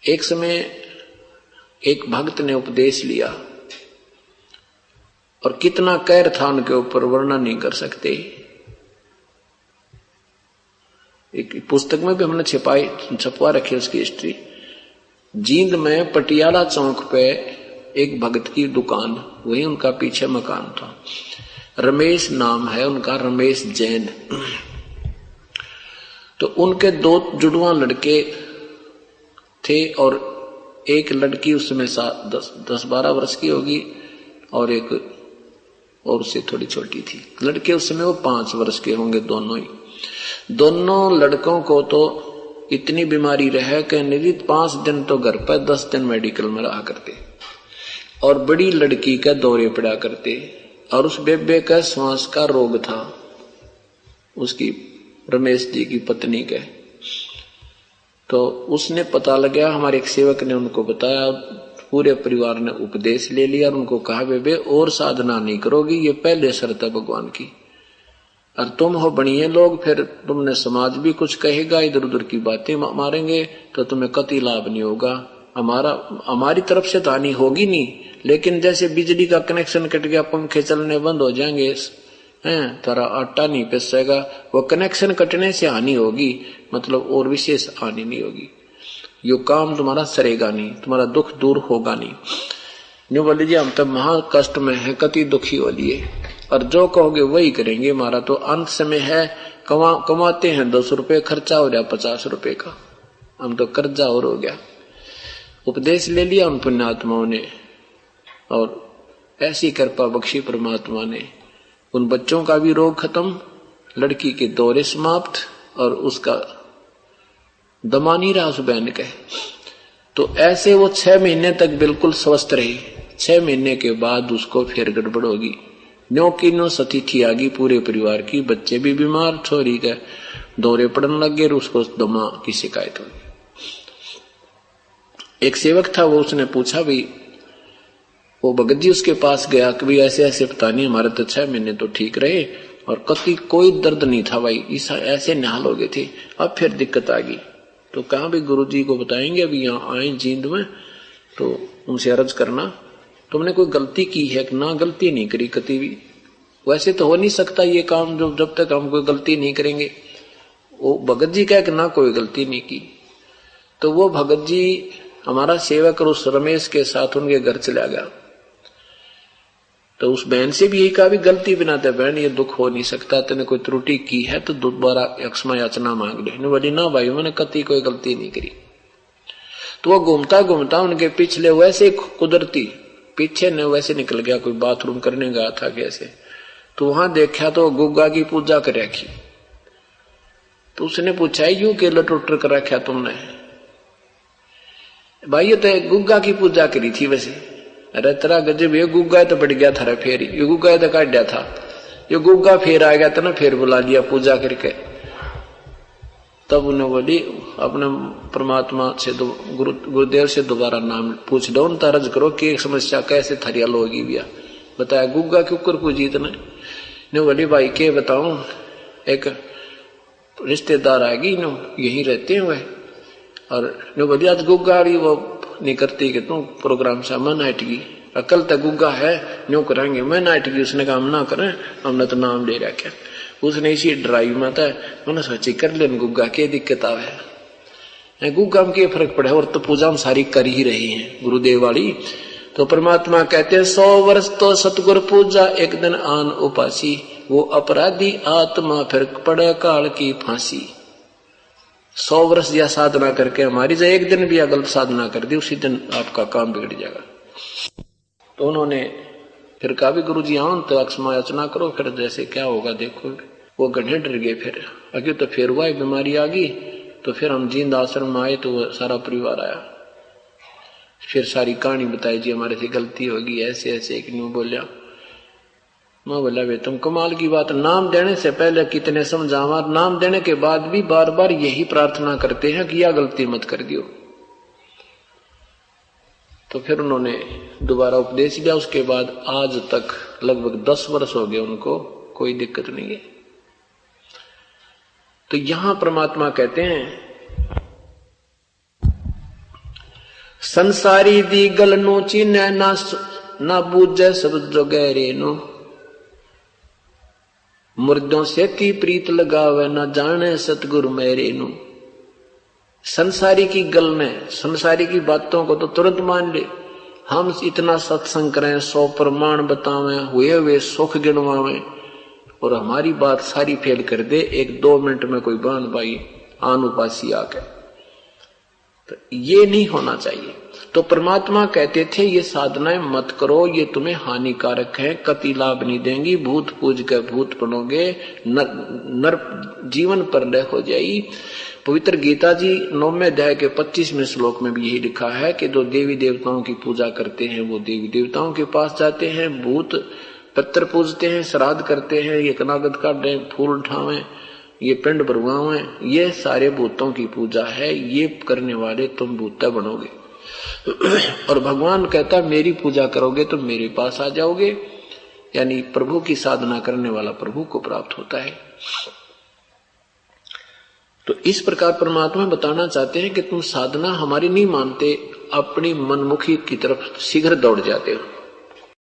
एक समय एक भक्त ने उपदेश लिया और कितना कहर था उनके ऊपर, वर्णन नहीं कर सकते। एक पुस्तक में भी हमने छपवा रखी उसकी हिस्ट्री। जींद में पटियाला चौक पे एक भक्त की दुकान, वही उनका पीछे मकान था। रमेश नाम है उनका, रमेश जैन। तो उनके 2 जुड़वा लड़के थे और एक लड़की उसमें 10-12 वर्ष की होगी और एक और उससे थोड़ी छोटी थी। लड़के उस समय वो 5 वर्ष के होंगे दोनों ही। दोनों लड़कों को तो इतनी बीमारी रहे कि नियमित 5 दिन तो घर पर 10 दिन मेडिकल में रहा करते और बड़ी लड़की का दौरे पड़ा करते। और उस बेबे का श्वास का रोग था, उसकी रमेश जी की पत्नी के। तो उसने पता लगा, हमारे एक सेवक ने उनको बताया, पूरे परिवार ने उपदेश ले लिया और उनको कहा बेबे और साधना नहीं करोगी, ये पहले शर्त है भगवान की। और तुम हो बनिए लोग, फिर तुमने समाज भी कुछ कहेगा, इधर उधर की बातें मारेंगे तो तुम्हें कतई लाभ नहीं होगा। हमारी तरफ से तो हानि होगी नहीं, लेकिन जैसे बिजली का कनेक्शन कट गया, पंखे चलने बंद हो जाएंगे, तारा आटा नहीं पिसेगा, वो कनेक्शन कटने से हानि होगी, मतलब और विशेष हानि नहीं होगी। यो काम तुम्हारा सरेगा नहीं, तुम्हारा दुख दूर होगा नहीं। न्यू बोल लीजिए हम तो महा कष्ट में है, कति दुखी हो लिए, और जो कहोगे वही करेंगे। हमारा तो अंत समय है, कमाते हैं 10 रुपए, खर्चा हो गया 50 रुपए का, हम तो कर्जा और हो गया। उपदेश ले लिया उन पुण्यात्माओं ने और ऐसी कृपा बख्शी परमात्मा ने। उन बच्चों का भी रोग खत्म, लड़की के दौरे समाप्त और उसका दमा नहीं रहा उस बहन के। तो ऐसे वो 6 महीने तक बिल्कुल स्वस्थ रही। 6 महीने के बाद उसको फिर गड़बड़ होगी, न्यो की नो सतिथि आ गई पूरे परिवार की। बच्चे भी बीमार, छोरी के दौरे पड़ने लग गए, उसको दमा की शिकायत होगी। एक सेवक था, वो उसने पूछा भी, वो भगत जी उसके पास गया कि भाई ऐसे ऐसे पता नहीं, हमारे तो 6 महीने तो ठीक रहे और कति कोई दर्द नहीं था भाई, ऐसे निहाल हो गए थे, अब फिर दिक्कत आ गई। तो कहा भी गुरु जी को बताएंगे, अभी यहाँ आए जींद में, तो उनसे अर्ज करना तुमने कोई गलती की है कि ना। गलती नहीं करी कति भी, वैसे तो हो नहीं सकता ये काम जो जब तक हम कोई गलती नहीं करेंगे। वो भगत जी कह कि ना कोई गलती नहीं की। तो वो भगत जी हमारा सेवक और उस रमेश के साथ उनके घर चला गया। तो उस बहन से भी यही कहा भी गलती बिना तो बहन ये दुख हो नहीं सकता, तेने कोई त्रुटि की है तो दोबारा क्षमा याचना मांग ले। बोली ना भाई मैंने कति कोई गलती नहीं करी। तो वो घूमता घूमता उनके पिछले वैसे कुदरती पीछे ने वैसे निकल गया, कोई बाथरूम करने गया था कैसे, तो वहां देखा तो गुग्गा की पूजा कर रखी। तो उसने पूछा यूं के लटोटर कर रखा तुमने? भाई ये तो गुग्गा की पूजा करी थी वैसे। अरे तेरा गजब, ये गुग्गा तो बढ़ गया था फेर, ये गुग्गा तो काट दिया था, ये गुग्गा फेर आ गया था ना, फेर बुला लिया पूजा करके। तब उन्हें बोली अपने परमात्मा से गुरुदेव से दोबारा नाम पूछ दो, तरज करो कि एक समस्या कैसे थारी हल होगी भैया। बताया गुग्गा के ऊपर पूजी इतने ने। बोली भाई के बताऊं, एक रिश्तेदार आएगी नो, यहीं रहते हैं वह, और ने बोली आज गुग्गा वो नहीं करती कि तुम प्रोग्राम से मन हटगी, अकल तक गुग्गा है न्यू करेंगे, मैं हटगी। उसने कहा हम ना करें, हमने तो नाम ले रखा। उसने इसी ड्राइव में था, मैंने सोची कर ले गुग्गा के दिक्कत आवे, गुग्गा में क्या फर्क पड़े, और तो पूजा हम सारी कर ही रही है गुरुदेव वाली। तो परमात्मा कहते हैं 100 वर्ष तो सतगुरु पूजा, एक दिन आन उपासी, वो अपराधी आत्मा फिर पड़े काल की फांसी। 100 वर्ष या साधना करके हमारी जो एक दिन भी गलत साधना कर दी, उसी दिन आपका काम बिगड़ जाएगा। तो उन्होंने फिर कहा भी गुरु जी आओ तो क्षमा याचना करो, फिर जैसे क्या होगा देखो। वो गड्ढे डर गए, फिर आगे तो फिर हुआ बीमारी आ गई। तो फिर हम जींद आश्रम में आए तो वो सारा परिवार आया, फिर सारी कहानी बताई जी हमारे से गलती होगी ऐसे ऐसे। एक न्यू बोलिया, मैं बोला वे तुम कमाल की बात, नाम देने से पहले कितने समझावा, नाम देने के बाद भी बार बार यही प्रार्थना करते हैं कि यह गलती मत कर दियो। तो फिर उन्होंने दोबारा उपदेश दिया। उसके बाद आज तक लगभग 10 वर्ष हो गए उनको, कोई दिक्कत नहीं है। तो यहां परमात्मा कहते हैं संसारी दी गल नो चिन्ह ना बूझे सब जो गहरे नो, मुर्दों से ती प्रीत लगावे ना जाने सतगुरु मेरे नो। संसारी की गल ने, संसारी की बातों को तो तुरंत मान ले, हम इतना सत्संग करें, 100 प्रमाण बतावें, हुए सुख गिनवावें और हमारी बात सारी फेल कर दे, 1-2 मिनट में कोई बहन भाई आन उपासी आके, तो ये नहीं होना चाहिए। तो परमात्मा कहते थे ये साधनाएं मत करो, ये तुम्हें हानिकारक है, कति लाभ नहीं देंगी, भूत पूज के भूत बनोगे, नर जीवन पर लय हो जाएगी। पवित्र गीता जी 9वें अध्याय के 25वें श्लोक में भी यही लिखा है कि जो देवी देवताओं की पूजा करते हैं वो देवी देवताओं के पास जाते हैं, भूत पत्थर पूजते हैं, श्राद्ध करते हैं, ये कनागत काटें, फूल उठावें, ये पिंड भरवावें, ये सारे भूतों की पूजा है, ये करने वाले तुम भूता बनोगे। और भगवान कहता मेरी पूजा करोगे तो मेरे पास आ जाओगे, यानी प्रभु की साधना करने वाला प्रभु को प्राप्त होता है। तो इस प्रकार परमात्मा बताना चाहते हैं कि तुम साधना हमारी नहीं मानते, अपनी मनमुखी की तरफ शीघ्र दौड़ जाते हो।